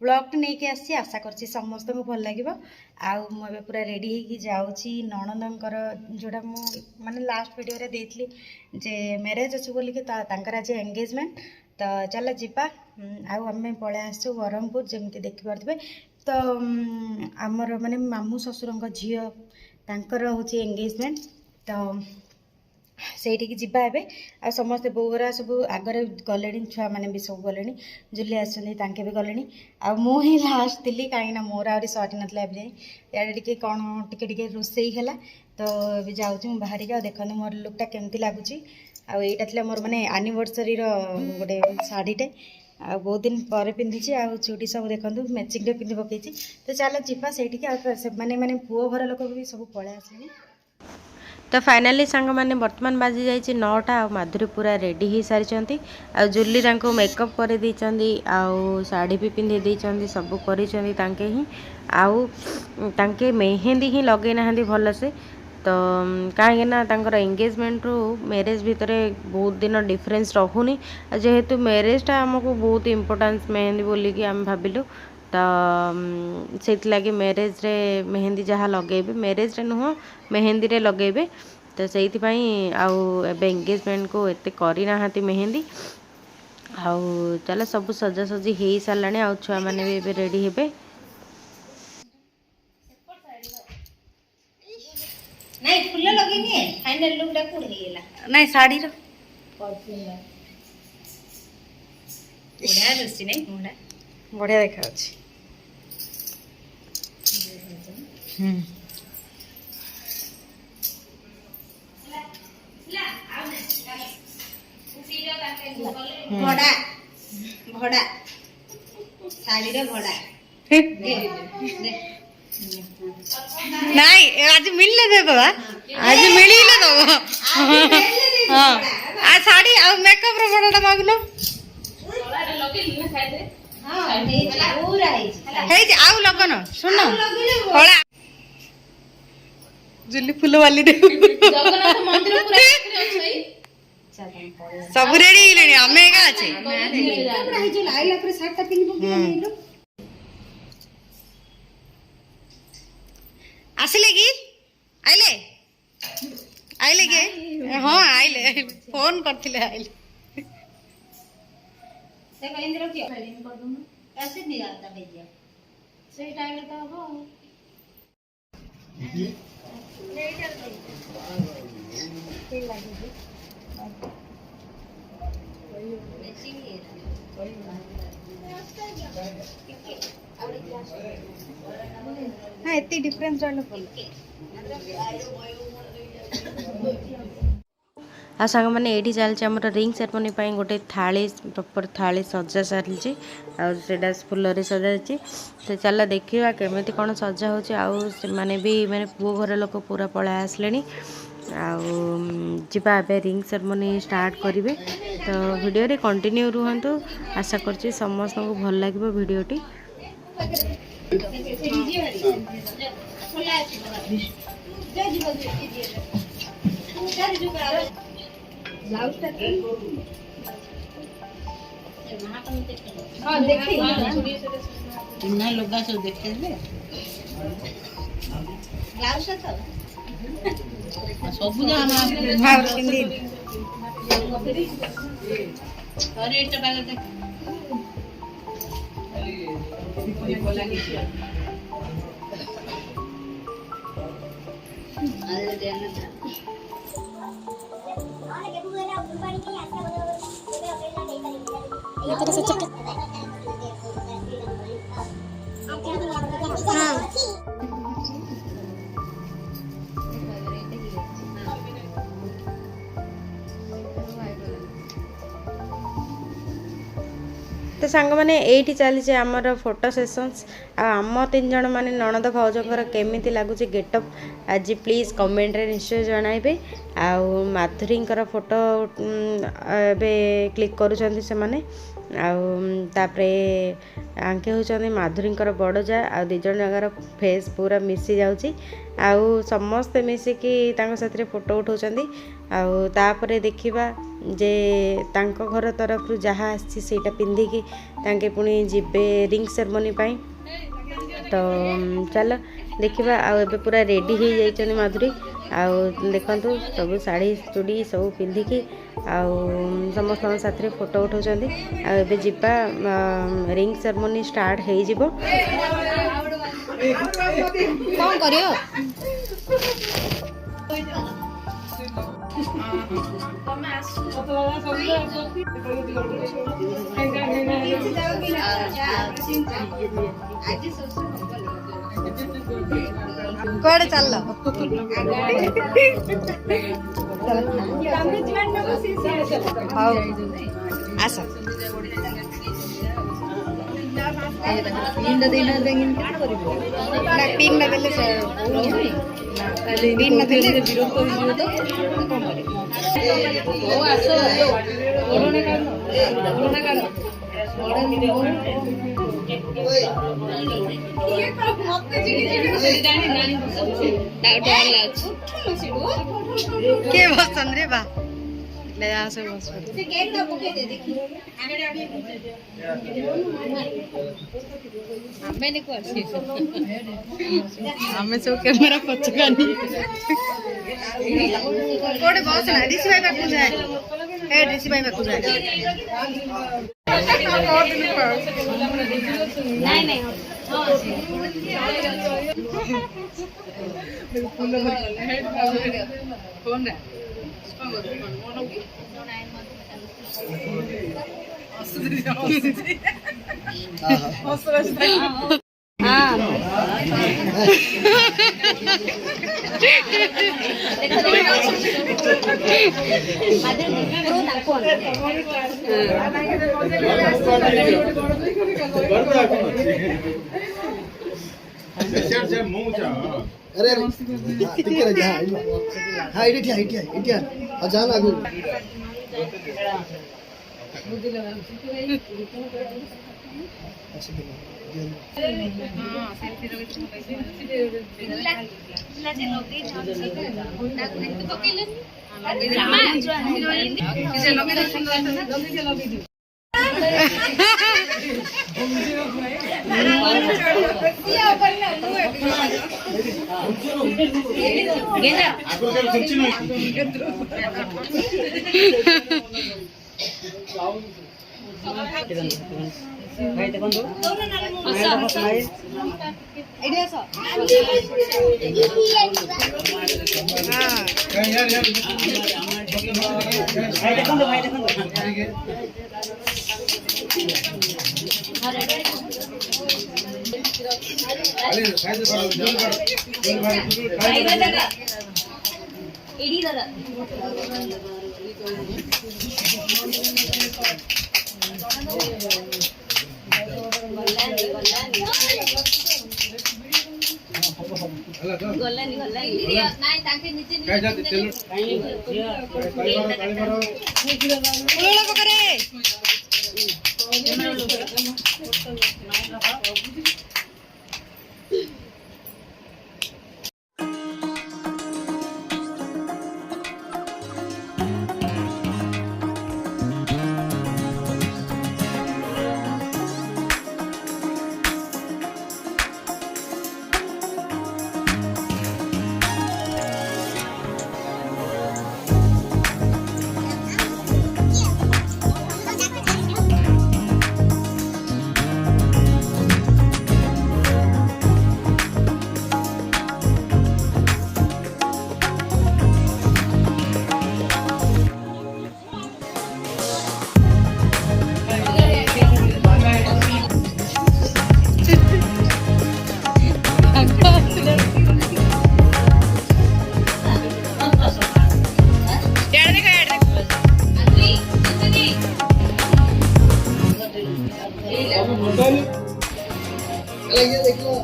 Blog नहीं आसी आशा कर समस्त को भल लगे आउ पूरा रेडी होगी जाऊँगी नणंदर जोड़ा माने लास्ट वीडियो रे देती जे मैरेज अच्छे बोलिक आज एंगेजमेंट तो चल जीपा आम पलि आसु ब्रह्मपुर जमी देखिपे तो आमर माने मामू ससुर झील तांकर होची एंगेजमेंट तो ସେଇଠିକି ଯିବା ଏବେ ଆଉ ସମସ୍ତେ ବୋଉରା ସବୁ ଆଗରେ ଗଲେଣି ଛୁଆ ମାନେ ବି ସବୁ ଗଲେଣି ଜୁଲି ଆସୁଛନ୍ତି ତାଙ୍କେ ବି ଗଲେଣି ଆଉ ମୁଁ ହିଁ ଲାଷ୍ଟ ଥିଲି କାହିଁକି ନା ମୋର ଆହୁରି ସରି ନଥିଲା ଏବେ ଯାଇ ଇଆଡ଼େ ଟିକେ କ'ଣ ଟିକେ ରୋଷେଇ ହେଲା ତ ଏବେ ଯାଉଛି ମୁଁ ବାହାରିକି ଆଉ ଦେଖନ୍ତୁ ମୋର ଲୁକ୍ଟା କେମିତି ଲାଗୁଛି ଆଉ ଏଇଟା ଥିଲା ମୋର ମାନେ ଆନିଭର୍ସରୀର ଗୋଟେ ଶାଢ଼ୀଟେ ଆଉ ବହୁତ ଦିନ ପରେ ପିନ୍ଧିଛି ଆଉ ଚୁଡ଼ି ସବୁ ଦେଖନ୍ତୁ ମ୍ୟାଚିଂରେ ପିନ୍ଧି ପକେଇଛି ତ ଚାଲ ଯିବା ସେଇଠିକି ଆଉ ସେମାନେ ମାନେ ପୁଅ ଘର ଲୋକ ବି ସବୁ ପଳେଇ ଆସିଲେଣି। तो फाइनाली सांग मैंने बर्तमान बाजी जाइए 9टा आ माधुरी पूरा रेडी हो सारी आ जूली मेकअप कर शाढ़ी भी पिंधे देती सब कर ही आउ तांके मेहंदी ही लगे ना भल से तो कहीं एंगेजमेंट रू मैरेज भितर बहुत दिन डिफरेंस रखुनी जेहेतु मैरेजटा आमको बहुत इम्पोर्टान्स मेहंदी बोलिकी आम भाविलु तो से लगे मैरेज रे मेहंदी जहाँ लगेबे मैरेज रे नुह मेहंदी रे लगेबे तो से आउ एंगेजमेंट को एते करी नाहांती मेहंदी आउ चलो सब सजासजी हो सारा आउ छुआ मैंने भी एबे रेडी हेबे नहीं फुल लगेनी है फाइनल लुक डा कोड हेला नहीं साड़ी रो बढ़िया दस्ती नहीं बढ़िया देखा अछि भड़ा भड़ा साड़ी रे भड़ा नहीं आज मिलले दे बाबा आज मिलिले दो हां आ साड़ी आ मेकअप रो भड़ाटा मागलो आउ लगन सुन कला जुली फुल वाली सब रेडी हिलेनी हमें एका अछि आसले कि आइले आइले के हां आइले फोन करथिले आइले से कहिंद्र के फाइलिंग कर दूं ऐसे नहीं आता भैया सही टाइम में तो हो हाँ इतनी डिफरेंस रहने बोल आ सांग मैंने ये चलती आम रिंग सेरेमनी गोटे थाली प्रॉपर थाली सजा सारी आटा फुल सजाई तो चल देखा केमी कौन सजा हो मैंने भी मैंने पुओ घर लोक पूरा पलै आसले आवा रिंग सेरेमनी स्टार्ट करेंगे तो वीडियो रे कंटिन्यू रुहतु आशा कर समस्त को भल लगे वीडियोटी हां देखि ना लोगा सब देखते ले ब्लाउज तो सब जाना हां पिंदी अरे एटा बाग देख देखो लगी अरे देना ये तरह से चक्कर हाँ तो सांग मैंने ये चली आमर फोटो सेसन्स आम 3 जन मैंने ननद भाउजर केमी लगुच गेटअप आज प्लीज कमेंट रे निश्चय जनइबे। आउ माधुरींकर फोटो एबे क्लिक करुँच से मैंने आउे आंके होती माधुरींकर बड़ जा आ 2 जन जगार फेस पूरा मिसी जाऊँगी आउ समस्ते मिसिकी साथ फोटो उठाउछंती आउ तापरे देखिबा जे तांको घर तरफ जहाँ आसीटा पिंधिकी तांके पुणी जीवे रिंग सेरेमनी पाई। तो चल देखिबा आउ एबे पूरा रेडी हो जाइछनी माधुरी आउ देखंतु सब साड़ी चूड़ी सब पिंधिकी आउ समस्त साथ फोटो उठाउछंती आउ एबे जिबा रिंग सेरेमनी स्टार्ट हो जिवो। कौन करियो कड़े चल आस पिन के बसन रे बा ले आ से बस हमें सब कैमरा पचकानी कोड़े बस ना डीसी भाई पाकू जाए ए डीसी भाई पाकू जाए नहीं नहीं कौन है अरे तिकडे जा हा इथे इथे जा ना अगू